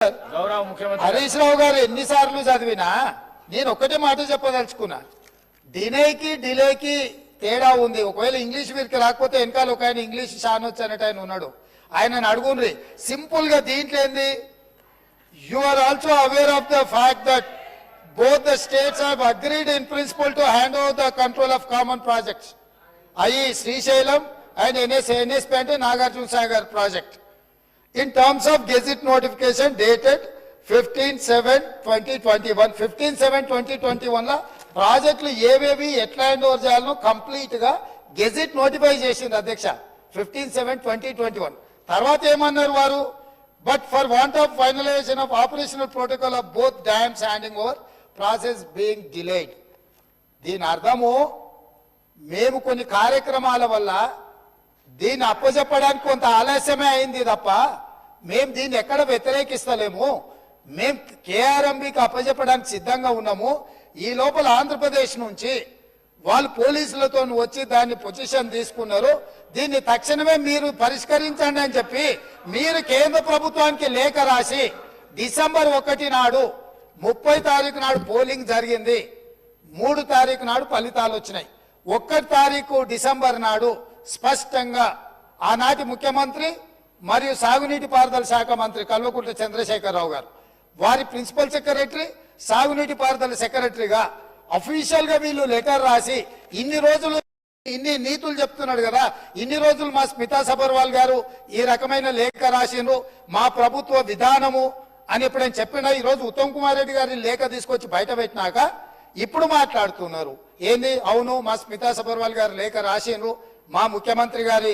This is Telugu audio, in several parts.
గౌరవ ముఖ్యమంత్రి హరీష్ రావు గారు ఎన్నిసార్లు చదివినా నేను ఒక్కటే మాట చెప్పదలుచుకున్నా. డిలేకి తేడా ఉంది. ఒకవేళ ఇంగ్లీష్ వీరికి రాకపోతే వెనకాల ఒక ఆయన ఇంగ్లీష్ షానొచ్చు అనేట ఆయన ఉన్నాడు, ఆయనను అడుగుండ్రి. సింపుల్ గా దీంట్లో ఏంది, you are also aware of the fact that both the states have agreed in principle to hand over the control of common projects, i.e. Srisailam and NSP and Nagarjuna Sagar project. In terms of Gazette notification dated 15/7/2021, 15/7/2021 la ప్రాజెక్టులు ఏవేవి ఎట్లా హ్యాండ్ ఓవర్ చేయాలనో కంప్లీట్ గా గెజిట్ నోటిఫై చేసింది అధ్యక్ష 15/7/2021. తర్వాత ఏమన్నారు వారు, but for want of finalisation of operational protocol of both dams handing over process being delayed. దీని అర్థము మేము కొన్ని కార్యక్రమాల వల్ల దీన్ని అప్పచెప్పడానికి కొంత ఆలస్యమే అయింది తప్ప మేము దీన్ని ఎక్కడ వ్యతిరేకిస్తలేము. మేము కేఆర్ఎంబికి అప్పచెప్పడానికి సిద్ధంగా ఉన్నాము. ఈ లోపల ఆంధ్రప్రదేశ్ నుంచి వాళ్ళు పోలీసులతో వచ్చి దాన్ని పొజిషన్ తీసుకున్నారు. దీన్ని తక్షణమే మీరు పరిష్కరించండి అని చెప్పి మీరు కేంద్ర ప్రభుత్వానికి లేఖ రాసి డిసెంబర్ 1 నాడు 30 తారీఖు నాడు పోలింగ్ జరిగింది. 3 తారీఖు నాడు ఫలితాలు వచ్చినాయి. 1 తారీఖు డిసెంబర్ నాడు స్పష్టంగా ఆనాటి ముఖ్యమంత్రి మరియు సాగునీటి పారుదల శాఖ మంత్రి కల్వకుంట్ల చంద్రశేఖరరావు గారు, వారి ప్రిన్సిపల్ సెక్రటరీ, సాగునీటి పారుదల సెక్రటరీగా అఫీషియల్ గా వీళ్ళు లెటర్ రాసి ఇన్ని రోజులు ఇన్ని నీతులు చెప్తున్నాడు కదా, ఇన్ని రోజులు మా స్మితా సబర్వాల్ గారు ఈ రకమైన లేఖ రాసిండ్రు, మా ప్రభుత్వ విధానము అని ఎప్పుడైనా చెప్పినా ఈ రోజు ఉత్తమ్ కుమార్ రెడ్డి గారి లేఖ తీసుకొచ్చి బయట పెట్టినాక ఇప్పుడు మాట్లాడుతున్నారు ఏంది, అవును మా స్మితా సబర్వాల్ గారు లేఖ రాసిండ్రు, మా ముఖ్యమంత్రి గారి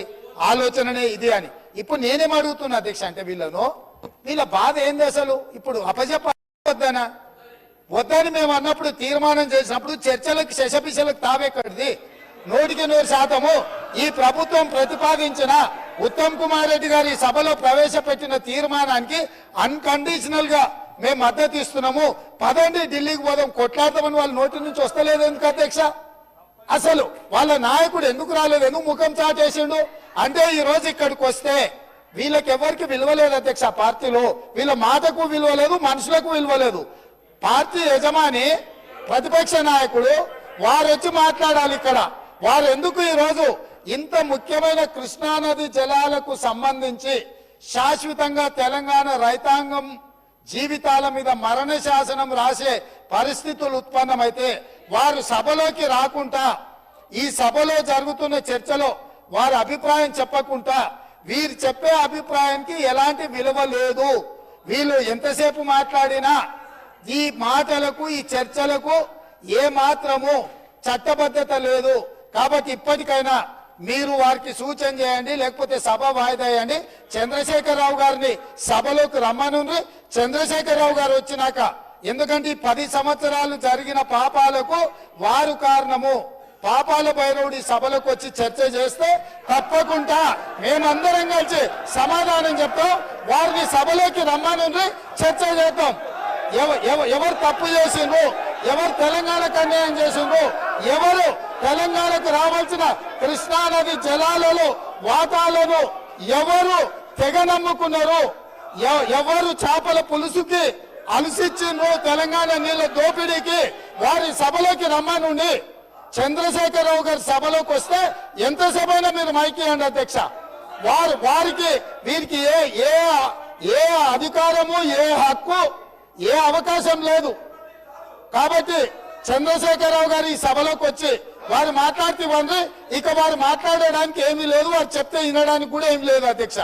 ఆలోచననే ఇది అని. ఇప్పుడు నేనేం అడుగుతున్నా అధ్యక్ష అంటే వీళ్ళ బాధ ఏంది అసలు? ఇప్పుడు అప్పచెప్పొద్దనా వద్దని మేము అన్నప్పుడు తీర్మానం చేసినప్పుడు చర్చలకు శశపిశలకు తావెక్కడిది? 100% ఈ ప్రభుత్వం ప్రతిపాదించిన ఉత్తమ్ కుమార్ రెడ్డి గారి సభలో ప్రవేశపెట్టిన తీర్మానానికి అన్కండిషనల్ గా మేము మద్దతు ఇస్తున్నాము. పదండి ఢిల్లీకి పోదాం కొట్లాడతామని వాళ్ళ నోటి నుంచి వస్తలేదు ఎందుకు అధ్యక్ష? అసలు వాళ్ళ నాయకుడు ఎందుకు రాలేదు, ఎందుకు ముఖం చాటేసిండు అంటే ఈ రోజు ఇక్కడికి వస్తే వీళ్ళకి ఎవరికి విలువలేదు అధ్యక్ష. పార్టీలో వీళ్ళ మాటకు విలువలేదు, మనుషులకు విలువలేదు. పార్టీ యజమాని ప్రతిపక్ష నాయకుడు వారు వచ్చి మాట్లాడాలి ఇక్కడ. వారు ఎందుకు ఈ రోజు ఇంత ముఖ్యమైన కృష్ణానది జలాలకు సంబంధించి శాశ్వతంగా తెలంగాణ రైతాంగం జీవితాల మీద మరణ శాసనం రాసే పరిస్థితులు ఉత్పన్నమైతే వారు సభలోకి రాకుండా ఈ సభలో జరుగుతున్న చర్చలో వారి అభిప్రాయం చెప్పకుండా వీరు చెప్పే అభిప్రాయానికి ఎలాంటి విలువ లేదు. వీళ్ళు ఎంతసేపు మాట్లాడినా ఈ మాటలకు ఈ చర్చలకు ఏ మాత్రము చట్టబద్ధత లేదు. కాబట్టి ఇప్పటికైనా మీరు వారికి సూచన చేయండి, లేకపోతే సభ వాయిదా వేయండి. చంద్రశేఖరరావు గారిని సభలోకి రమ్మనుండ్రి. చంద్రశేఖరరావు గారు వచ్చినాక, ఎందుకంటే ఈ 10 సంవత్సరాలు జరిగిన పాపాలకు వారు కారణము. పాపాల భైరవుడి సభలకు వచ్చి చర్చ చేస్తే తప్పకుండా మేమందరం కలిసి సమాధానం చెప్తాం. వారిని సభలోకి రమ్మనుండ్రి, చర్చ చేద్దాం. ఎవరు తప్పు చేసిండ్రు, ఎవరు తెలంగాణకు అన్యాయం చేసిండ్రు, ఎవరు తెలంగాణకు రావాల్సిన కృష్ణానది జలాలలో వాటాలను ఎవరు తెగ నమ్ముకున్నారు, ఎవరు చేపల పులుసుకి అలసిచ్చిండ్రు తెలంగాణ నీళ్ళ దోపిడీకి, వారి సభలోకి రమ్మనుండి. చంద్రశేఖరరావు గారి సభలోకి వస్తే ఎంత సభైనా మీరు మైకియండి అధ్యక్ష. వారికి వీరికి ఏ అధికారము, ఏ హక్కు, ఏ అవకాశం లేదు. కాబట్టి చంద్రశేఖరరావు గారు ఈ సభలోకి వచ్చి వారు మాట్లాడితే ఇక వారు మాట్లాడడానికి ఏమీ లేదు, వారు చెప్తే వినడానికి కూడా ఏమీ లేదు అధ్యక్ష.